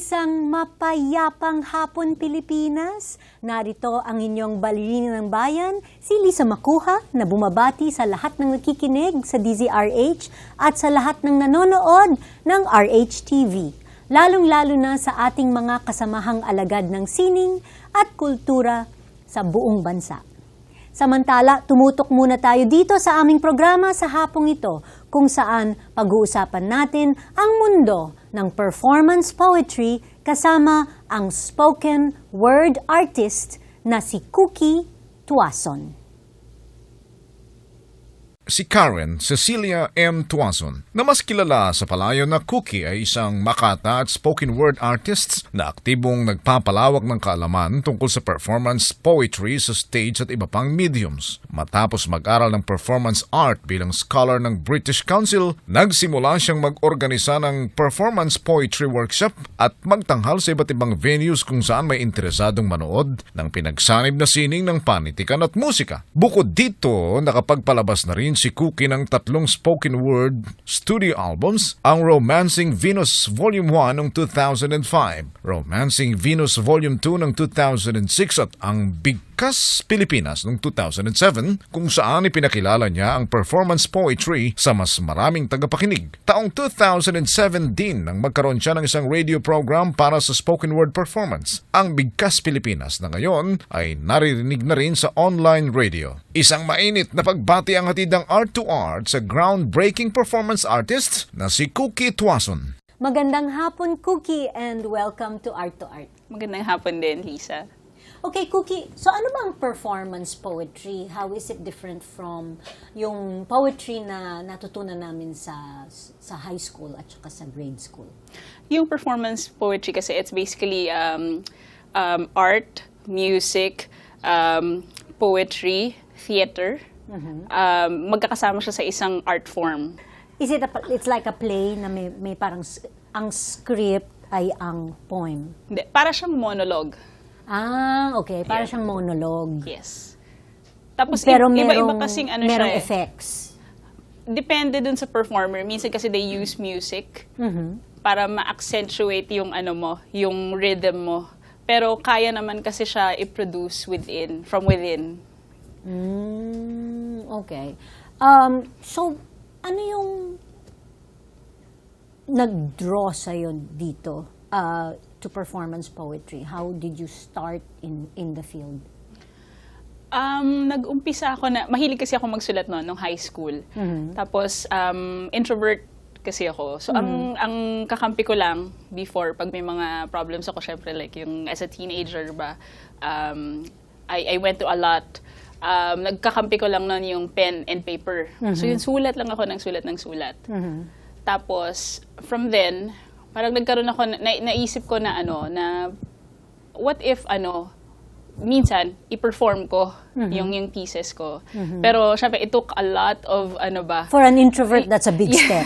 Isang mapayapang hapon Pilipinas. Narito ang inyong balerina ng bayan, si Lisa Macuja, na bumabati sa lahat ng nakikinig sa DZRH at sa lahat ng nanonood ng RH-TV. Lalong-lalo na sa ating mga kasamahang alagad ng sining at kultura sa buong bansa. Samantala, tumutok muna tayo dito sa aming programa sa hapong ito kung saan pag-uusapan natin ang mundo ng performance poetry kasama ang spoken word artist na si Kooky Tuazon. Si Karen Cecilia M. Tuazon, na mas kilala sa palayo na Kooky, ay isang makata at spoken word artist na aktibong nagpapalawak ng kaalaman tungkol sa performance poetry sa stage at iba pang mediums. Matapos mag-aral ng performance art bilang scholar ng British Council, nagsimula siyang mag-organisa ng performance poetry workshop at magtanghal sa iba't ibang venues kung saan may interesadong manood ng pinagsanib na sining ng panitikan at musika. Bukod dito, nakapagpalabas na rin si Kooky ng 3 spoken word studio albums, ang Romancing Venus Volume 1 noong 2005, Romancing Venus Volume 2 noong 2006 at ang Bigkas Pilipinas noong 2007, kung saan ipinakilala niya ang performance poetry sa mas maraming tagapakinig. Taong 2007 din nang magkaroon siya ng isang radio program para sa spoken word performance, ang Bigkas Pilipinas, na ngayon ay naririnig na rin sa online radio. Isang mainit na pagbati ang hatid ng Art2art sa groundbreaking performance artist na si Kooky Tuazon. Magandang hapon, Kooky, and welcome to Art2art. Magandang hapon din, Lisa. Okay, Kooky, so ano bang performance poetry? How is it different from yung poetry na natutunan namin sa high school at saka sa grade school? Yung performance poetry kasi it's basically art, music, poetry, theater. Magkakasama siya sa isang art form. It's like a play na may parang ang script ay ang poem? Hindi, para siyang monologue. Ah, okay. Para siyang monologue. Yes. Tapos pero iba-iba kasing merong siya. Effects. Depende dun sa performer. Minsan kasi they use music para ma-accentuate yung yung rhythm mo. Pero kaya naman kasi siya i-produce from within. Okay. So, ano yung nag-draw sa'yo dito to performance poetry? How did you start in the field? Nag-umpisa ako mahilig kasi ako magsulat nung high school. Tapos, introvert kasi ako. So, ang kakampi ko lang before, pag may mga problems ako, syempre, like yung as a teenager ba, I went to a lot. Nagkakampi ko lang nun yung pen and paper. So yun, sulat lang ako ng sulat. Tapos, from then, parang nagkaroon ako, naisip ko na na what if minsan, i-perform ko yung pieces ko. Pero, syempre, it took a lot of, For an introvert, that's a big step.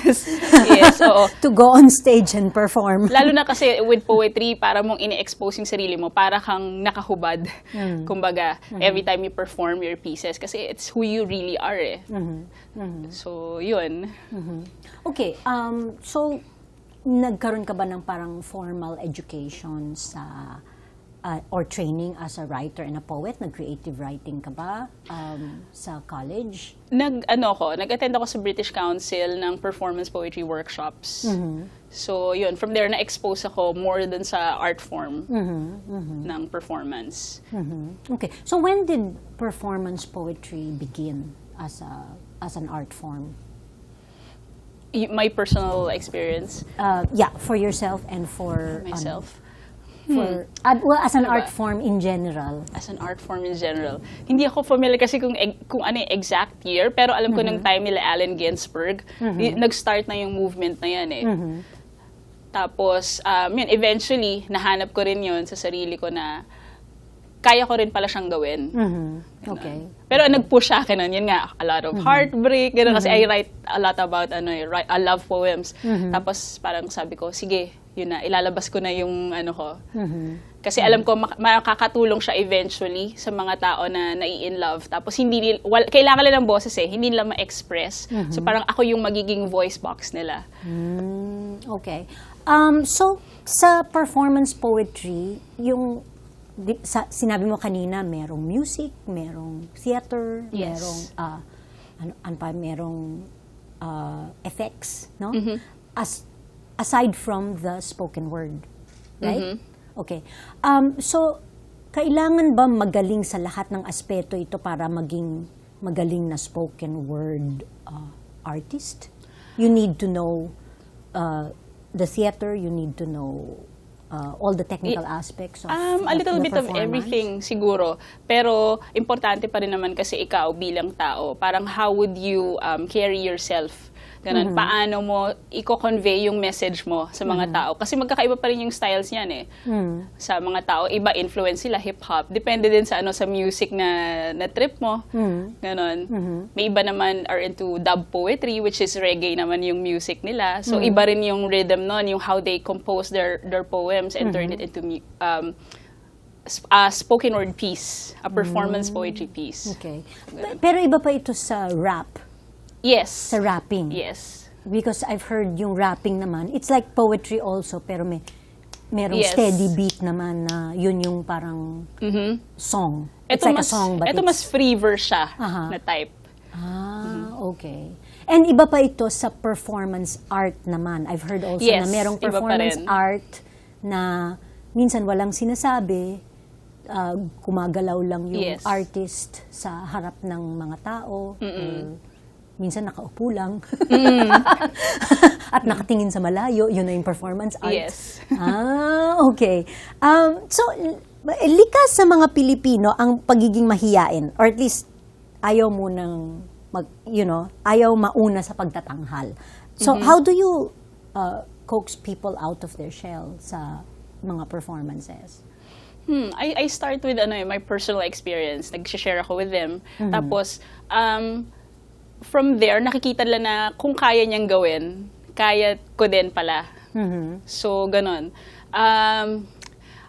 Yes, oo. To go on stage and perform. Lalo na kasi with poetry, para mong ini-expose yung sarili mo, para kang nakahubad. Kumbaga, every time you perform your pieces. Kasi it's who you really are eh. So, yun. Okay, so, nagkaroon ka ba ng parang formal education sa or training as a writer and a poet? Nag-creative writing ka ba sa college? Nag-attend ako sa British Council ng performance poetry workshops. So, yun, from there, na-expose ako more than sa art form ng performance. Okay. So, when did performance poetry begin as an art form? My personal experience? Yeah, for yourself and for myself. As an art form in general. As an art form in general. Hindi ako familiar kasi kung ano yung exact year, pero alam ko ng time nila Allen Ginsberg, nag-start na yung movement na yan eh. Tapos, eventually, nahanap ko rin yun sa sarili ko na kaya ko rin pala siyang gawin. Okay. Pero nag-push sa akin yun nga, a lot of heartbreak, gano'n, kasi I write a lot about, I love poems. Tapos parang sabi ko, sige, yun na, ilalabas ko na yung Kasi alam ko makakatulong siya eventually sa mga tao na nai-in love. Tapos kailangan nila ng boses hindi nila ma-express. So parang ako yung magiging voice box nila. Okay. So sa performance poetry, yung sinabi mo kanina, merong music, merong theater, Yes. merong effects, no? Aside from the spoken word, right? Okay. So, kailangan ba magaling sa lahat ng aspeto ito para maging magaling na spoken word artist? You need to know the theater, you need to know all the technical aspects of a little the bit of performance? everything siguro. Pero importante pa rin naman kasi ikaw bilang tao, parang how would you carry yourself? Ganun, paano mo i-convey yung message mo sa mga tao? Kasi magkakaiba pa rin yung styles niyan sa mga tao. Iba influence sila, hip-hop. Depende din sa sa music na trip mo. Ganon. May iba naman are into dub poetry, which is reggae naman yung music nila. So iba rin yung rhythm nun, yung how they compose their poems and turn it into a spoken word piece, a performance poetry piece. Okay. Pero iba pa ito sa rap. Yes. Sa rapping. Yes. Because I've heard yung rapping naman, it's like poetry also, pero merong Yes. steady beat naman na yun yung parang song. It's Ito like a song, but ito mas free verse siya na type. Okay. And iba pa ito sa performance art naman. I've heard also Yes, na merong iba pa performance rin. art na minsan walang sinasabi, gumagalaw lang yung Yes. artist sa harap ng mga tao. Minsan nakaupo lang. At nakatingin sa malayo, yun na yung performance art. Yes. Okay. So, likas sa mga Pilipino ang pagiging mahiyain, or at least ayaw mo nang ayaw mauna sa pagtatanghal. So, how do you coax people out of their shell sa mga performances? I start with my personal experience. Nag-share ako with them. Tapos, from there, nakikita nila na kung kaya niyang gawin, kaya ko din pala. So, ganon.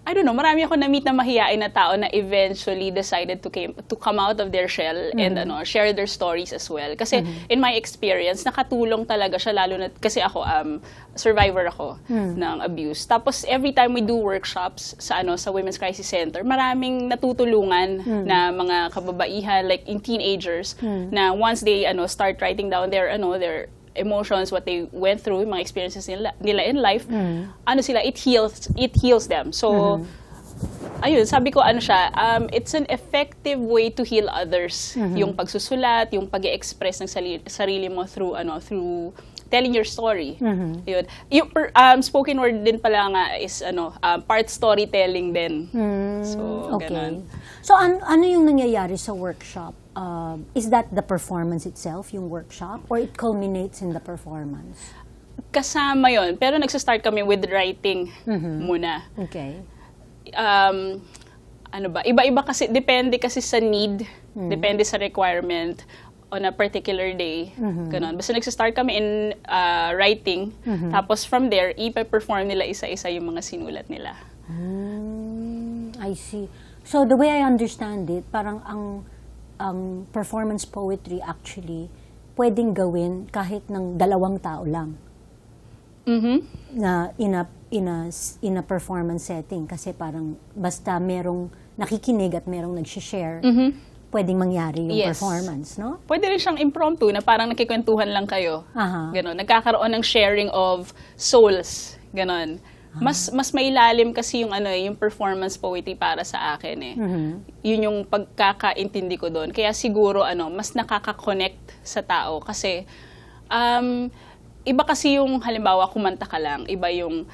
I don't know, marami ako na-meet na mahiyain na tao na eventually decided to come out of their shell and share their stories as well. Kasi in my experience, nakatulong talaga siya, lalo na kasi ako, survivor ako ng abuse. Tapos every time we do workshops sa Women's Crisis Center, maraming natutulungan na mga kababaihan, like in teenagers, na once they start writing down their emotions, what they went through, mga experiences nila in life, it heals them. So, ayun, sabi ko it's an effective way to heal others. Yung pagsusulat, yung pag-express ng sarili mo through telling your story. Yun. Yung spoken word din pala nga is part storytelling din. So, Okay. ganun. So, ano yung nangyayari sa workshop? Is that the performance itself, yung workshop, or it culminates in the performance? Kasama yon, pero nagsa-start kami with writing muna. Okay. Iba-iba kasi, depende kasi sa need, depende sa requirement on a particular day. Ganon. Basta nagsa-start kami in writing, tapos from there, ipa-perform nila isa-isa yung mga sinulat nila. I see. So, the way I understand it, parang ang performance poetry actually pwedeng gawin kahit ng 2 tao lang. Na in a performance setting, kasi parang basta merong nakikinig at merong nag-share, pwedeng mangyari yung Yes. performance, no? Pwede rin siyang impromptu na parang nakikwentuhan lang kayo. Ganon. Nagkakaroon ng sharing of souls. Ganon. Mas mailalim kasi yung yung performance poetry para sa akin Yun yung pagkakaintindi ko doon. Kaya siguro mas nakaka-connect sa tao kasi iba kasi yung halimbawa kumanta ka lang, iba yung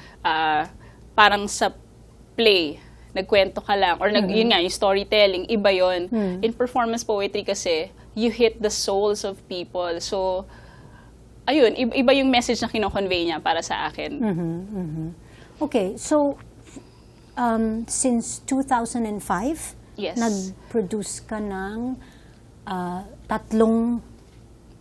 parang sa play nagkwento ka lang or yun nga yung storytelling, iba yun. In performance poetry kasi you hit the souls of people. So ayun, iba yung message na kino-convey niya para sa akin. Okay, so since 2005, Yes. nag-produce ka ng 3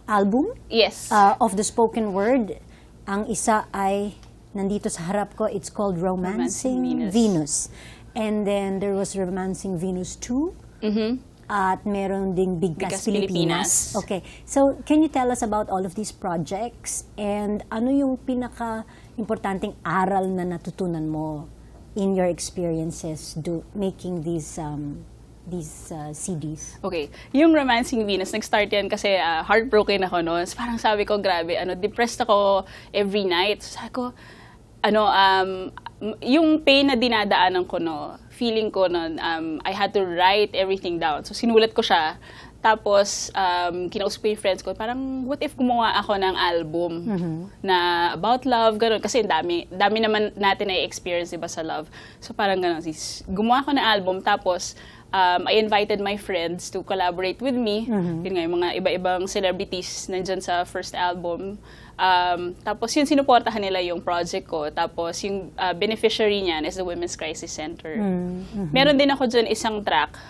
album Yes. of the spoken word. Ang isa ay nandito sa harap ko, it's called Romancing Romancing Venus. And then there was Romancing Venus 2. Mhm. At meron ding Bigkas Pilipinas. Okay. So, can you tell us about all of these projects? And ano yung pinaka-importanting aral na natutunan mo in your experiences making these CDs? Okay. Yung Romancing Venus, nag-start yan kasi heartbroken ako noon. Parang sabi ko, grabe, depressed ako every night. Sabi ko, yung pain na dinadaanan ko, feeling ko I had to write everything down. So, sinulat ko siya. Tapos, kinausap ko yung friends ko, parang, what if gumawa ako ng album na about love, gano'n. Kasi dami naman natin ay experience, diba, sa love. So, parang gano'n. Gumawa ako ng album, tapos, I invited my friends to collaborate with me. Yun nga, yung mga iba-ibang celebrities nandyan sa first album. Tapos yun, sinuportahan nila yung project ko. Tapos yung beneficiary niyan is the Women's Crisis Center. Meron din ako dyan isang track.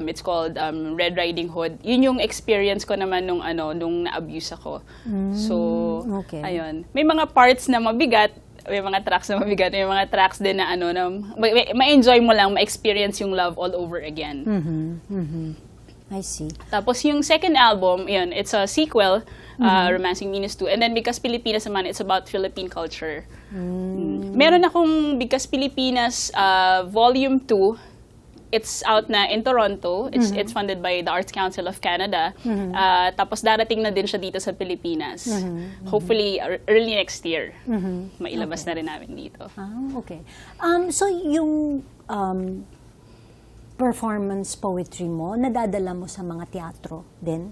It's called Red Riding Hood. Yun yung experience ko naman nung na-abuse ako. So, okay. Ayun. May mga parts na mabigat, may mga tracks na mabigat, may mga tracks din na na ma-enjoy mo lang, ma-experience yung love all over again. I see. Tapos yung second album, yun, it's a sequel, Romancing Venus 2. And then Bigkas Pilipinas naman, it's about Philippine culture. Meron akong Bigkas Pilipinas Volume 2. It's out na in Toronto. It's funded by the Arts Council of Canada. Tapos darating na din siya dito sa Pilipinas. Hopefully, early next year, mailabas na rin namin dito. Okay. So yung performance poetry mo, nadadala mo sa mga teatro din?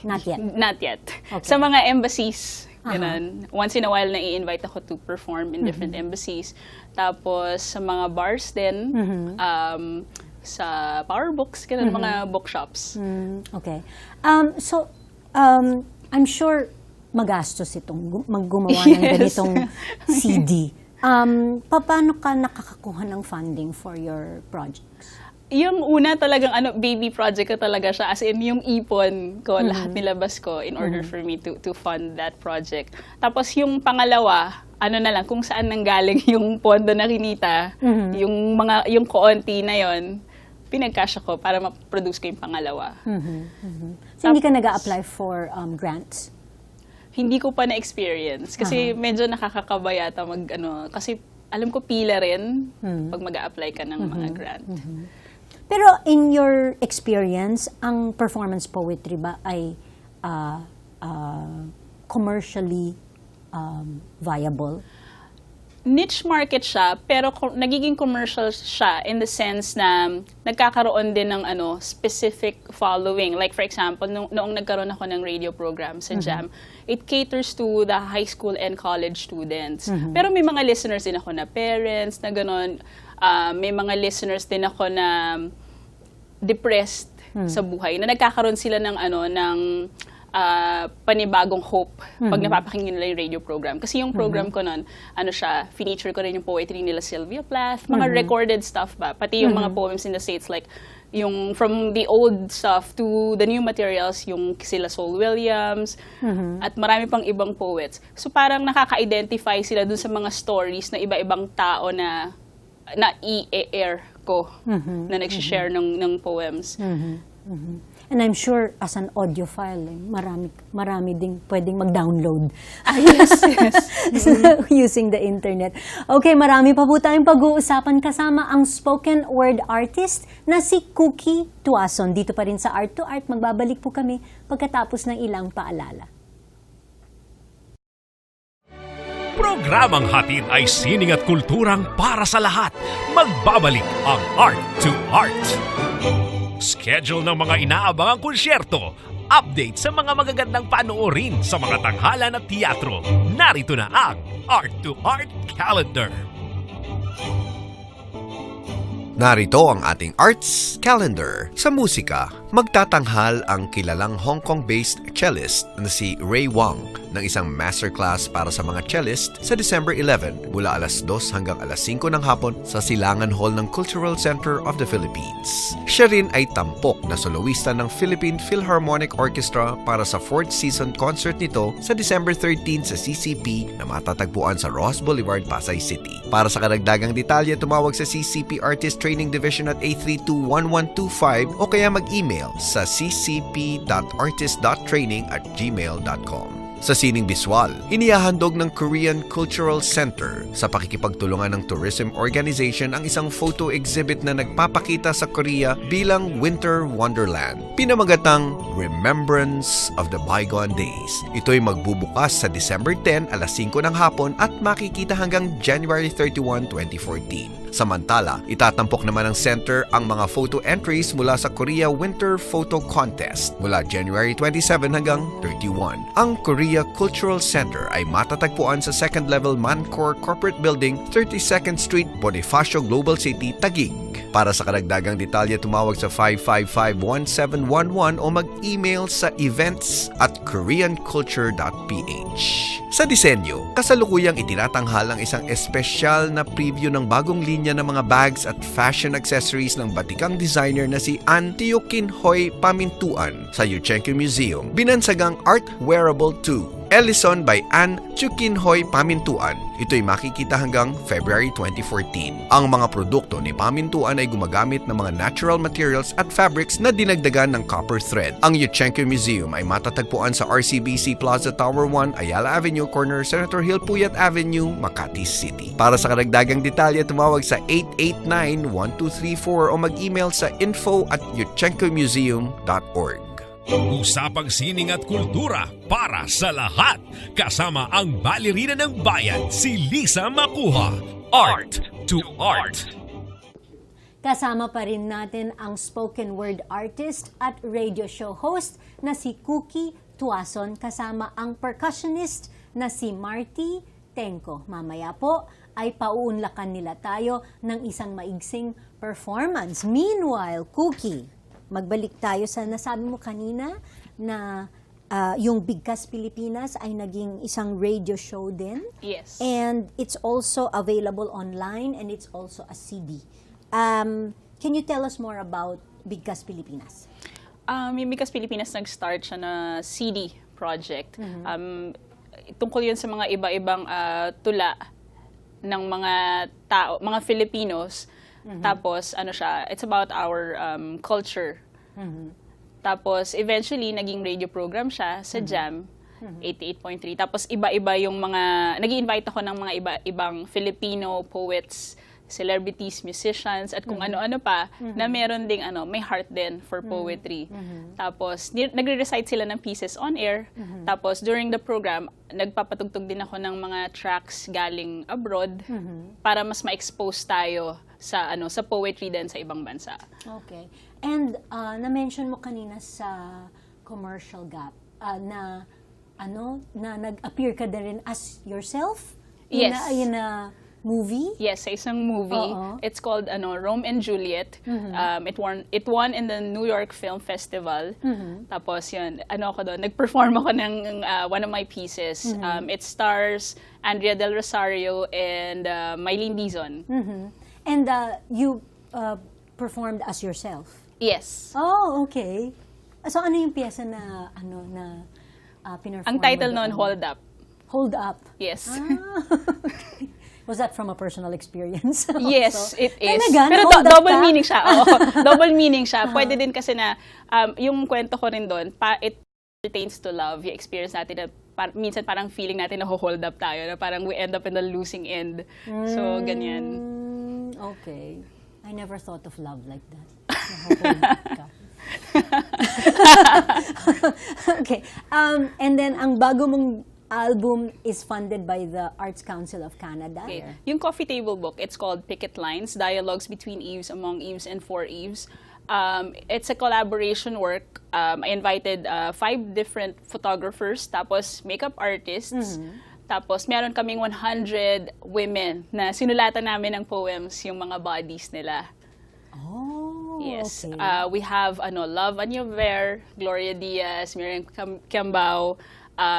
Not yet? Not yet. Okay. Sa mga embassies, ganun. Once in a while, na-i-invite ako to perform in different embassies. Tapos, sa mga bars din, sa power books, ganun, mga bookshops. Okay. So, I'm sure magastos itong maggumawa ng ganitong CD. Paano ka nakakakuha ng funding for your projects? Yung una talagang baby project ko talaga siya, as in yung ipon ko, lahat nilabas ko in order for me to fund that project. Tapos yung pangalawa, na lang, kung saan nanggaling yung pondo na kinita, yung koonti na yon, pinagkasya ko para ma-produce ko yung pangalawa. So, hindi ka nag-a-apply for grants? Hindi ko pa na-experience kasi medyo nakakakaba yata kasi alam ko pila rin pag mag-a-apply ka ng mga grant. Pero in your experience, ang performance poetry ba ay commercially viable? Niche market siya, pero nagiging commercial siya in the sense na nagkakaroon din ng specific following. Like for example, noong nagkaroon ako ng radio program sa Jam, it caters to the high school and college students. Pero may mga listeners din ako na parents, na gano'n. May mga listeners din ako na depressed sa buhay, na nagkakaroon sila ng panibagong hope pag napapakinggan nila yung radio program. Kasi yung program ko nun, feature ko rin yung poetry nila Sylvia Plath, mga recorded stuff ba, pati yung mga poems in the States, like yung from the old stuff to the new materials, yung sila Saul Williams, at marami pang ibang poets. So parang nakaka-identify sila dun sa mga stories na iba-ibang tao na i-air ko, na nag-share ng poems. And I'm sure as an audiophile, marami ding pwedeng mag-download. Yes. Using the internet. Okay, marami pa po tayong pag-uusapan kasama ang spoken word artist na si Kooky Tuazon. Dito pa rin sa Art2art, magbabalik po kami pagkatapos ng ilang paalala. Programang hatid ay sining at kulturang para sa lahat. Magbabalik ang Art2art. Schedule ng mga inaabangang konsyerto, update sa mga magagandang panoorin sa mga tanghalan at teatro. Narito na ang Art2art Calendar. Narito ang ating Arts Calendar sa musika. Magtatanghal ang kilalang Hong Kong-based cellist na si Ray Wang ng isang masterclass para sa mga cellist sa December 11 mula alas 2 hanggang alas 5 ng hapon sa Silangan Hall ng Cultural Center of the Philippines. Siya rin ay tampok na soloista ng Philippine Philharmonic Orchestra para sa 4th season concert nito sa December 13 sa CCP na matatagpuan sa Ross Boulevard, Pasay City. Para sa karagdagang detalye, tumawag sa CCP Artist Training Division at 832-1125 o kaya mag-email sa ccp.artist.training@gmail.com. Sa sining biswal, inihahandog ng Korean Cultural Center sa pakikipagtulungan ng tourism organization ang isang photo exhibit na nagpapakita sa Korea bilang Winter Wonderland, pinamagatang Remembrance of the Bygone Days. Ito'y magbubukas sa December 10 alas 5 ng hapon at makikita hanggang January 31, 2014. Samantala, itatampok naman ng center ang mga photo entries mula sa Korea Winter Photo Contest mula January 27 hanggang 31. Ang Korea Cultural Center ay matatagpuan sa second level Mancor Corporate Building, 32nd Street, Bonifacio, Global City, Taguig. Para sa karagdagang detalye, tumawag sa 555-1711 o mag-email sa events@koreanculture.ph. Sa disenyo, kasalukuyang itinatanghal ang isang espesyal na preview ng bagong linya ng mga bags at fashion accessories ng batikang designer na si An Tiokinhoy Pamintuan sa Yuchenko Museum, binansagang Art Wearable 2. Ellison by Ann Chukinhoy Pamintuan. Ito'y makikita hanggang February 2014. Ang mga produkto ni Pamintuan ay gumagamit ng mga natural materials at fabrics na dinagdagan ng copper thread. Ang Yuchenko Museum ay matatagpuan sa RCBC Plaza Tower 1, Ayala Avenue, corner Senator Hill Puyat Avenue, Makati City. Para sa karagdagang detalye, tumawag sa 889-1234 o mag-email sa info@yuchenkomuseum.org. Usapang sining at kultura para sa lahat. Kasama ang balerina ng bayan, si Lisa Macuja. Art2art. Kasama pa rin natin ang spoken word artist at radio show host na si Kooky Tuazon, kasama ang percussionist na si Marty Tenko. Mamaya po ay pauunlakan nila tayo ng isang maigsing performance. Meanwhile, Kooky, magbalik tayo sa nasabi mo kanina na yung Bigkas Pilipinas ay naging isang radio show din. Yes. And it's also available online and it's also a CD. Can you tell us more about Bigkas Pilipinas? Yung Bigkas Pilipinas, nag-start siya na CD project. Tungkol yun sa mga iba-ibang tula ng mga tao, mga Filipinos. Tapos, it's about our culture. Tapos, eventually, naging radio program siya sa Jam, 88.3. Tapos, iba-iba yung mga, nag-i-invite ako ng mga iba-ibang Filipino poets, celebrities, musicians, at kung ano-ano pa, na meron ding, may heart din for poetry. Tapos, nagre-recite sila ng pieces on air. Tapos, during the program, nagpapatugtog din ako ng mga tracks galing abroad para mas ma-expose tayo sa poetry din sa ibang bansa. Okay. And na-mention mo kanina sa commercial gap na nag-appear ka din rin as yourself Yes. in a movie? Yes, sa isang movie. Oo. It's called Rome and Juliet. It won in the New York Film Festival. Tapos yun, nag-perform ako ng one of my pieces. It stars Andrea Del Rosario and Mylene Dizon. And you performed as yourself? Yes. Oh, okay. So ano yung piyesa na pinerform Ang title mo noon, doon? Hold Up. Hold Up. Yes. Okay. Was that from a personal experience? Yes, it is. Talaga? Pero Na-hold up double ka? meaning siya. Oo, double meaning siya. Pwede din kasi na yung kwento ko rin doon, it pertains to love. Yung experience natin na minsan parang feeling natin na hold up tayo, na parang we end up in the losing end. So, ganyan. Okay. I never thought of love like that. Na-hold up ka. Okay. And then, ang bago mong album is funded by the Arts Council of Canada. Okay. Yung coffee table book, it's called Picket Lines, Dialogues Between Eves, Among Eves, and For Eves. It's a collaboration work. I invited 5 different photographers, tapos makeup artists, tapos meron kaming 100 women na sinulatan namin ng poems yung mga bodies nila. Oh, Yes. okay. We have Love Anyover, Gloria Diaz, Miriam Kiambao.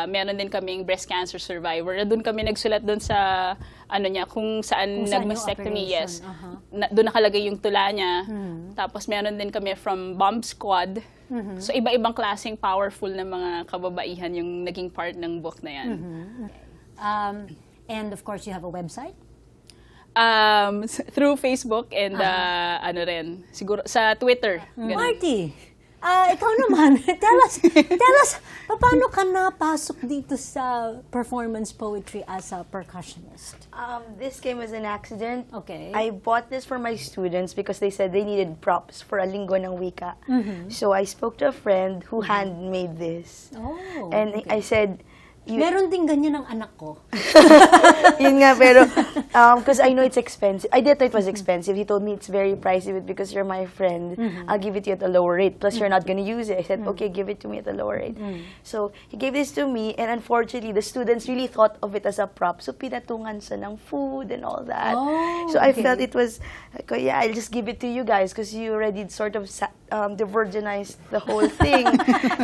Meron din kaming breast cancer survivor. Doon kami nagsulat doon sa niya kung saan Kung saan nagmastectomy. yung Yes. operation. Doon nakalagay yung tula niya. Tapos meron din kami from Bomb Squad. So iba-ibang klaseng powerful na mga kababaihan yung naging part ng book na yan. And of course, you have a website? Through Facebook and rin, siguro sa Twitter. Ganun. Marty, ikaw naman, tell us, paano ka napasok dito sa performance poetry as a percussionist? This came as an accident. Okay. I bought this for my students because they said they needed props for a linggo ng wika. So I spoke to a friend who handmade this. Oh, And okay. I said, Meron din ganyan ang anak ko. yun nga, pero, because I know it's expensive. I did thought it was expensive. He told me it's very pricey, but because you're my friend, I'll give it to you at a lower rate. Plus, you're not gonna use it. I said, okay, give it to me at a lower rate. So, he gave this to me, and unfortunately, the students really thought of it as a prop. So, pinatungan sa ng food and all that. Oh, so, I okay. felt it was, like, yeah, I'll just give it to you guys, because you already sort of de-virginized the whole thing.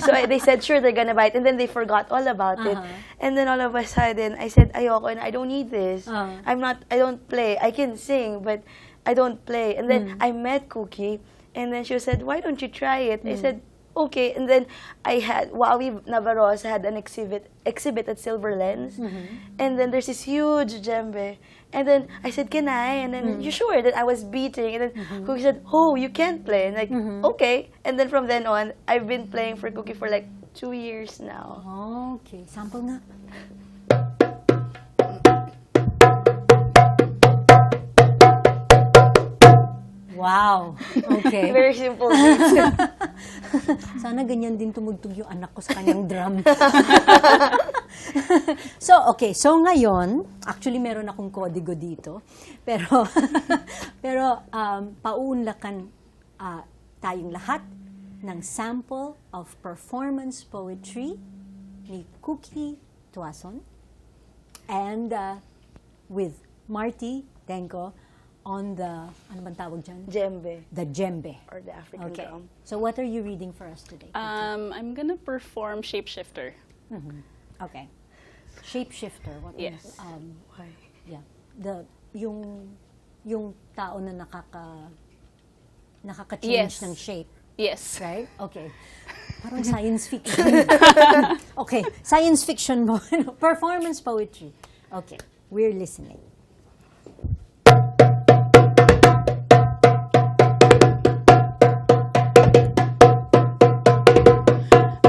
So, they said, sure, they're gonna buy it. And then they forgot all about it. And then all of a sudden, I said, ayoko, and I don't need this. I don't play. I can sing, but I don't play. And then I met Kooky, and then she said, why don't you try it? I said, okay. And then I had, Wawi Navarros had an exhibit at Silver Lens. And then there's this huge djembe. And then I said, can I? And then, you sure? Then I was beating. And then Kooky said, oh, you can't play. And like, okay. And then from then on, I've been playing for Kooky for like 2 years now. Okay, sample nga. Wow. Okay. Very simple beats. Sana ganyan din tumugtog yung anak ko sa kanyang drum. So, okay. So, ngayon, actually, meron akong kodigo dito. Pero, paunlakan tayong lahat ng sample of performance poetry ni Kooky Tuazon and with Marty Denko on the, ano bang tawag dyan? Djembe, The djembe. or the African Okay. drum. So what are you reading for us today? I'm gonna perform Shapeshifter. Okay. Shapeshifter. What Yes. is, Why? yeah. Yung tao na nakaka-change Yes. ng shape. Yes. Right? Okay. Parang science fiction. Okay. Science fiction mo. Performance poetry. Okay. We're listening.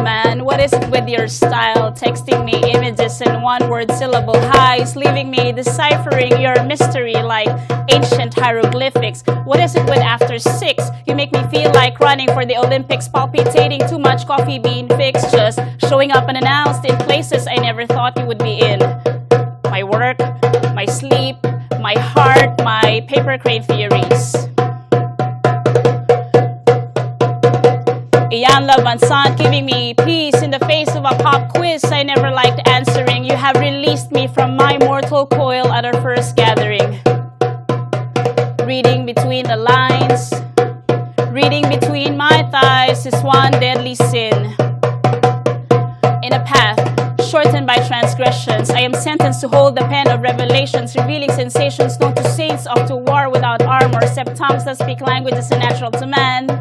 Man, what is it with your style? Texting me images in one-word syllable highs, leaving me deciphering your mystery like ancient hieroglyphics. What is it with after 6? You make me feel like running for the Olympics, palpitating too much coffee bean fix, just showing up unannounced in places I never thought you would be in. My work, my sleep, my heart, my paper crane theories. Ian Labansant giving me peace in the face of a pop quiz I never liked answering. You have released me from my mortal coil at our first gathering. Reading between the lines, reading between my thighs is one deadly sin. In a path shortened by transgressions, I am sentenced to hold the pen of revelations, revealing sensations known to saints off to war without armor, except tongues that speak languages unnatural to man.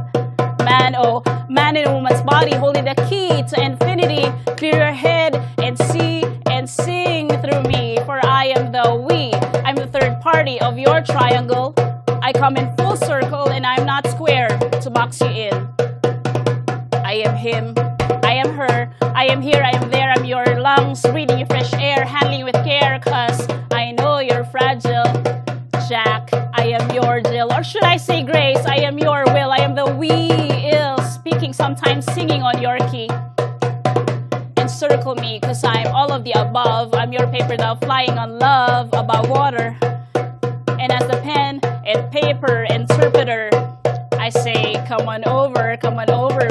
Man, oh, man in a woman's body, holding the key to infinity. Clear your head and see and sing through me, for I am the we. I'm the third party of your triangle. I come in full circle and I'm not square to box you in. I am him, I am her, I am here, I am there, I'm your lungs, breathing your fresh air, handling you with care, cause I know you're fragile. Jack, I am your Jill, or should I say Grace, I am your will, I am the we ill, speaking sometimes singing on your key. Encircle me, cause I'm all of the above, I'm your paper dove flying on love above water. And as the pen and paper interpreter, I say, come on over,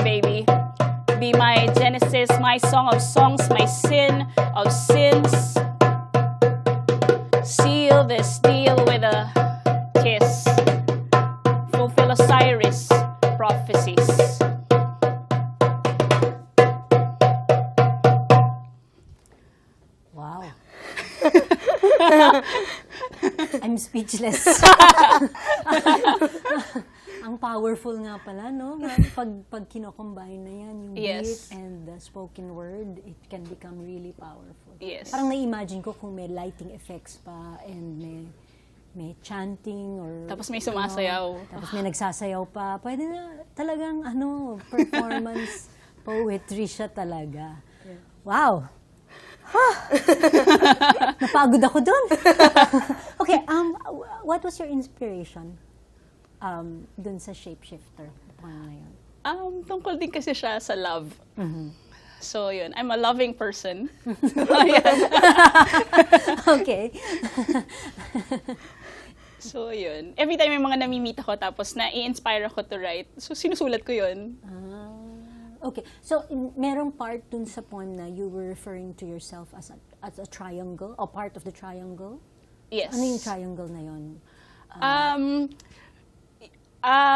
baby. Be my genesis, my song of songs, my sin of sins. Seal this deal with a kiss. Fulfill Osiris, Wow. I'm speechless. Ang powerful nga pala, no? Pag kino-combine na yan, yung Yes. beat and the spoken word, it can become really powerful. Yes. Parang na-imagine ko kung may lighting effects pa and may chanting or... Tapos may sumasayaw. Tapos may nagsasayaw pa. Pwede na talagang, performance poetry siya talaga. Wow! Napagod ako dun. Okay, what was your inspiration dun sa Shapeshifter? Paano na yun? Tungkol din kasi siya sa love. So, yun. I'm a loving person. Okay. So, yun. Every time may mga namimita ko, tapos na-i-inspire ako to write, so sinusulat ko yun. Okay. So, merong part dun sa poem na you were referring to yourself as a triangle, or part of the triangle? Yes. Ano yung triangle na yun?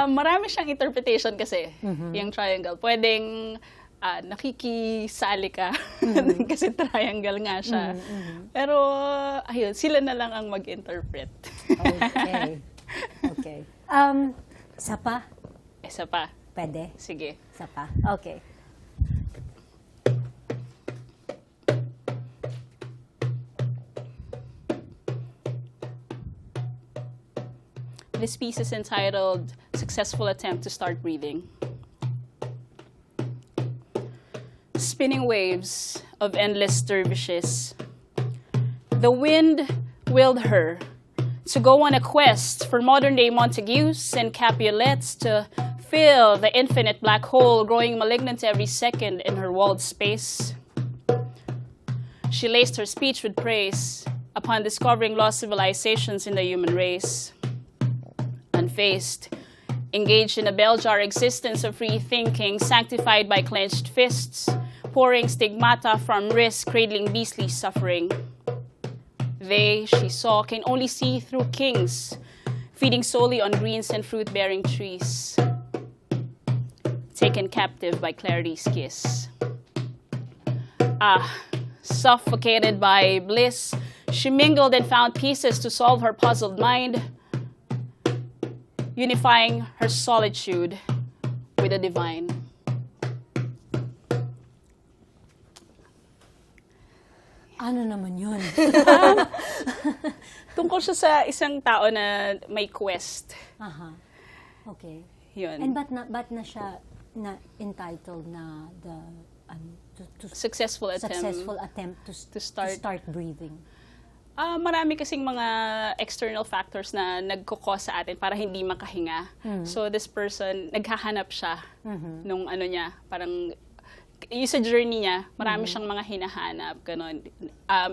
Marami siyang interpretation kasi, yung triangle. Pwedeng nakikisali ka, kasi triangle nga siya. Pero, ayun, sila na lang ang mag-interpret. Okay. Okay. Isa pa? Isa pa. Pwede? Sige. Isa pa? Okay. This piece is entitled Successful Attempt to Start Breathing. Spinning waves of endless dervishes. The wind willed her to go on a quest for modern-day Montagues and Capulets to fill the infinite black hole growing malignant every second in her walled space. She laced her speech with praise upon discovering lost civilizations in the human race. Unfazed, engaged in a bell-jar existence of free thinking, sanctified by clenched fists, pouring stigmata from wrists, cradling beastly suffering. They, she saw, can only see through kings, feeding solely on greens and fruit-bearing trees, taken captive by clarity's kiss. Suffocated by bliss, she mingled and found pieces to solve her puzzled mind, unifying her solitude with the divine. Ano naman yun? Tungkol siya sa isang tao na may quest. Aha. Okay. Yun. And ba't na siya na entitled na the Successful attempt to start breathing? Marami kasing mga external factors na nagko-cause sa atin para hindi makahinga. So this person, naghahanap siya nung ano niya, parang yung sa journey niya, marami siyang mga hinahanap, gano'n.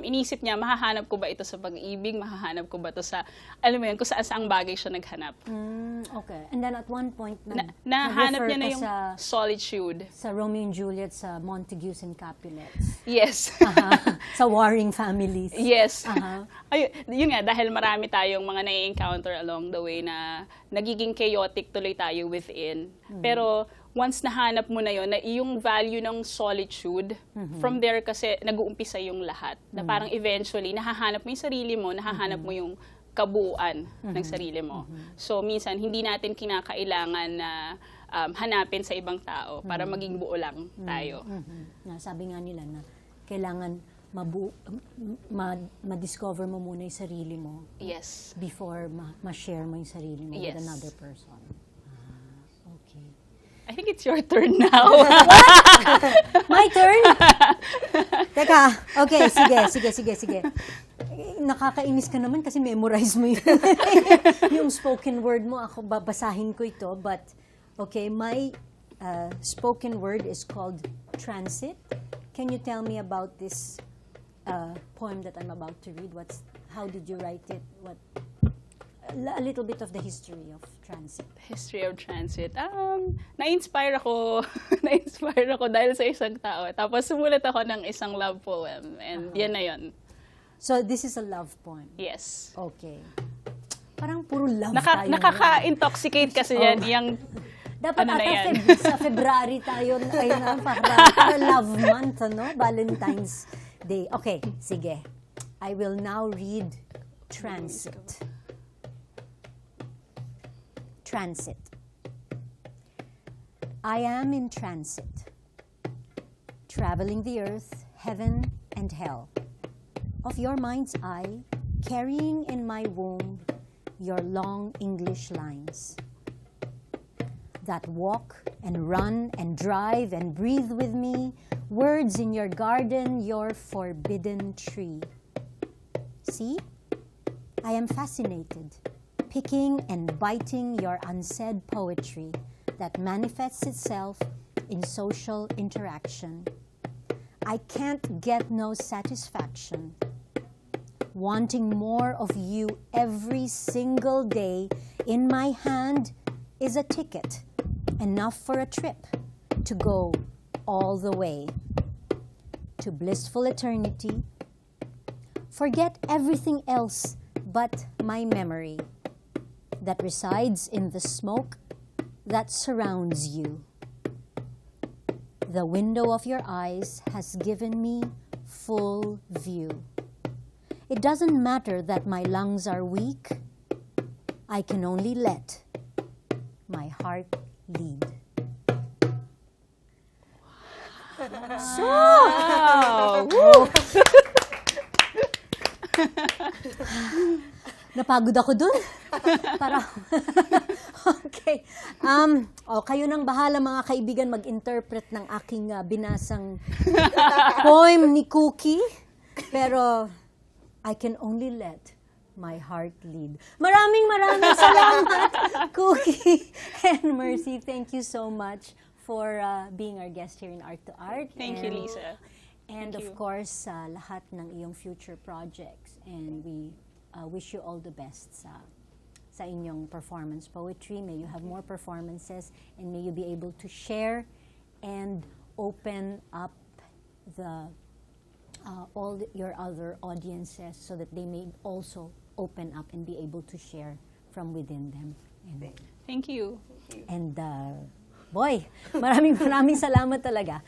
Inisip niya, mahahanap ko ba ito sa pag-ibig? Mahahanap ko ba ito sa, alam mo yun, kung saan bagay siya naghanap. Okay. And then at one point, nahanap niya na yung sa solitude. Sa Romeo and Juliet, sa Montagues and Capulets. Yes. Sa warring families. Yes. Yun nga, dahil marami tayong mga na-encounter along the way na nagiging chaotic tuloy tayo within. Pero once nahanap mo na yun, na yung value ng solitude, from there kasi nag-uumpisa yung lahat. Na parang eventually, nahahanap mo yung sarili mo, nahahanap mo yung kabuuan ng sarili mo. So minsan, hindi natin kinakailangan na hanapin sa ibang tao para maging buo lang tayo. Sabi nga nila na kailangan ma-discover mo muna yung sarili mo. Yes. Before ma-share mo yung sarili mo Yes. with another person. Okay. I think it's your turn now. My turn? Teka, okay, sige. Nakakainis ka naman kasi memorize mo yung spoken word mo. Ako, babasahin ko ito. But, okay, my spoken word is called Transit. Can you tell me about this poem that I'm about to read? How did you write it? A little bit of the history of transit. History of transit. Na-inspire ako dahil sa isang tao. Tapos sumulat ako ng isang love poem. And yan na yun. So this is a love poem? Yes. Okay. Parang puro love tayo. Nakaka-intoxicate kasi yan. Yung, dapat ano na yan? sa February tayo, para love month, ano? Valentine's Okay, sige. I will now read transit. Transit. I am in transit, traveling the earth, heaven, and hell. Of your mind's eye, carrying in my womb your long English lines that walk and run and drive and breathe with me, words in your garden, your forbidden tree. See, I am fascinated, picking and biting your unsaid poetry that manifests itself in social interaction. I can't get no satisfaction, wanting more of you every single day. In my hand is a ticket, enough for a trip to go all the way to blissful eternity. Forget everything else but my memory that resides in the smoke that surrounds you. The window of your eyes has given me full view. It doesn't matter that my lungs are weak. I can only let my heart lead. Wow! Napagod ako dun. Para, okay. Kayo nang bahala mga kaibigan mag-interpret ng aking binasang poem ni Kooky. Pero, I can only let my heart lead. Maraming salamat, Kooky and Mercy. Thank you so much for being our guest here in Art2art. Thank you, Lisa. And Thank of you. course, lahat ng iyong future projects. And we wish you all the best sa inyong performance poetry. May you have more performances and may you be able to share and open up your other audiences so that they may also open up and be able to share from within them. And, Thank you. and boy, maraming salamat talaga.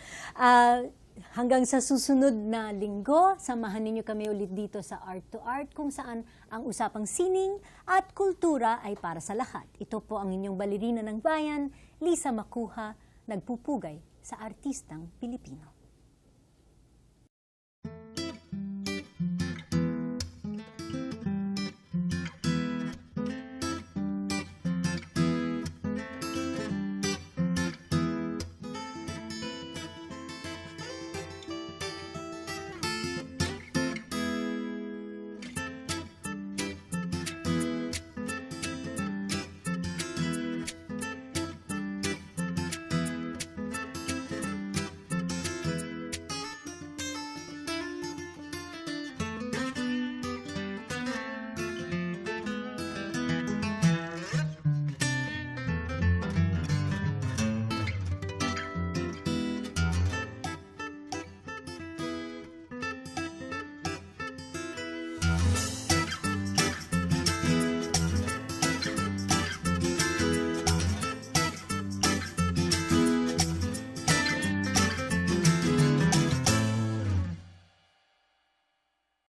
Hanggang sa susunod na linggo, samahan ninyo kami ulit dito sa Art2art kung saan ang usapang sining at kultura ay para sa lahat. Ito po ang inyong balerina ng bayan, Lisa Macuja, nagpupugay sa artistang Pilipino.